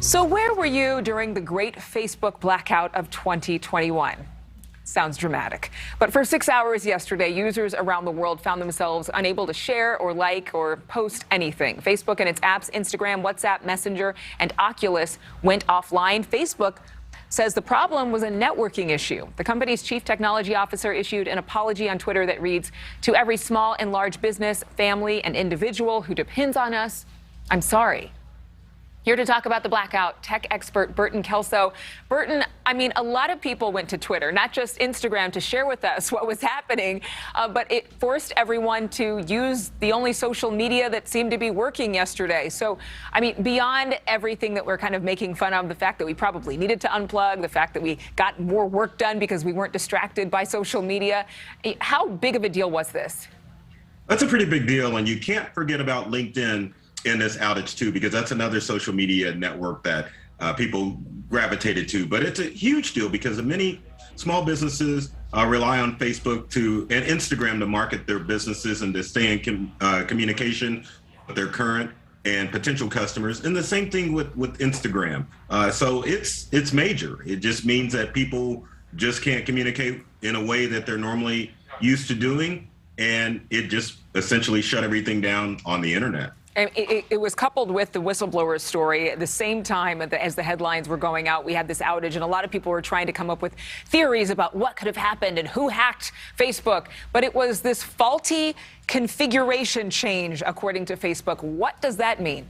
So where were you during the great Facebook blackout of 2021? Sounds dramatic. But for 6 hours yesterday, users around the world found themselves unable to share or like or post anything. Facebook and its apps, Instagram, WhatsApp, Messenger, and Oculus went offline. Facebook says the problem was a networking issue. The company's chief technology officer issued an apology on Twitter that reads, "To every small and large business, family, and individual who depends on us, I'm sorry." Here to talk about the blackout, tech expert Burton Kelso. Burton, a lot of people went to Twitter, not just Instagram, to share with us what was happening, but it forced everyone to use the only social media that seemed to be working yesterday. So, beyond everything that we're kind of making fun of, the fact that we probably needed to unplug, the fact that we got more work done because we weren't distracted by social media, how big of a deal was this? That's a pretty big deal, and you can't forget about LinkedIn in this outage too, because that's another social media network that people gravitated to. But it's a huge deal because many small businesses rely on Facebook and Instagram to market their businesses and to stay in communication with their current and potential customers. And the same thing with Instagram. So it's major. It just means that people just can't communicate in a way that they're normally used to doing. And it just essentially shut everything down on the internet. And it was coupled with the whistleblower story. At the same time as the headlines were going out, we had this outage, and a lot of people were trying to come up with theories about what could have happened and who hacked Facebook. But it was this faulty configuration change, according to Facebook. What does that mean?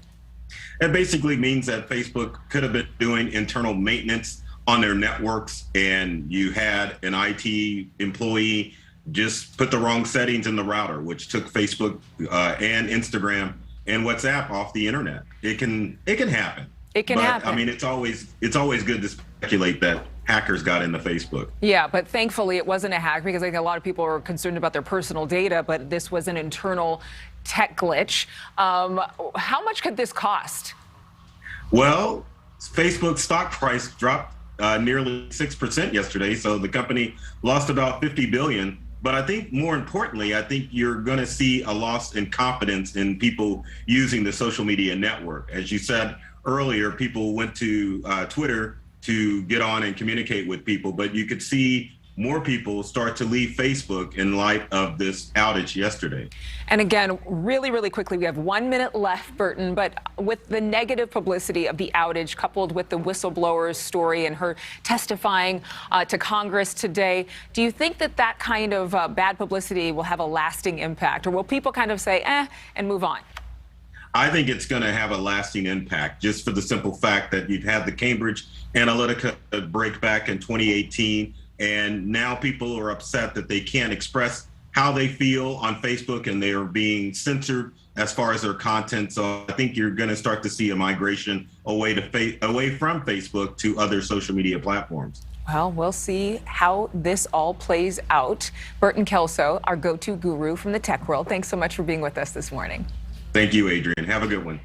It basically means that Facebook could have been doing internal maintenance on their networks, and you had an IT employee just put the wrong settings in the router, which took Facebook and Instagram and WhatsApp off the internet. It can happen. It can happen. It's always good to speculate that hackers got into Facebook. Yeah, but thankfully it wasn't a hack, because I think a lot of people are concerned about their personal data, but this was an internal tech glitch. How much could this cost? Well, Facebook's stock price dropped nearly 6% yesterday, so the company lost about $50 billion. But I think more importantly, you're going to see a loss in confidence in people using the social media network. As you said earlier, people went to Twitter to get on and communicate with people, but you could see more people start to leave Facebook in light of this outage yesterday. And again, really, really quickly, we have 1 minute left, Burton, but with the negative publicity of the outage coupled with the whistleblower's story and her testifying to Congress today, do you think that kind of bad publicity will have a lasting impact, or will people kind of say, and move on? I think it's going to have a lasting impact, just for the simple fact that you've had the Cambridge Analytica break back in 2018. And now people are upset that they can't express how they feel on Facebook, and they are being censored as far as their content. So I think you're going to start to see a migration away from Facebook to other social media platforms. Well, we'll see how this all plays out. Burton Kelso, our go-to guru from the tech world, thanks so much for being with us this morning. Thank you, Adrian. Have a good one.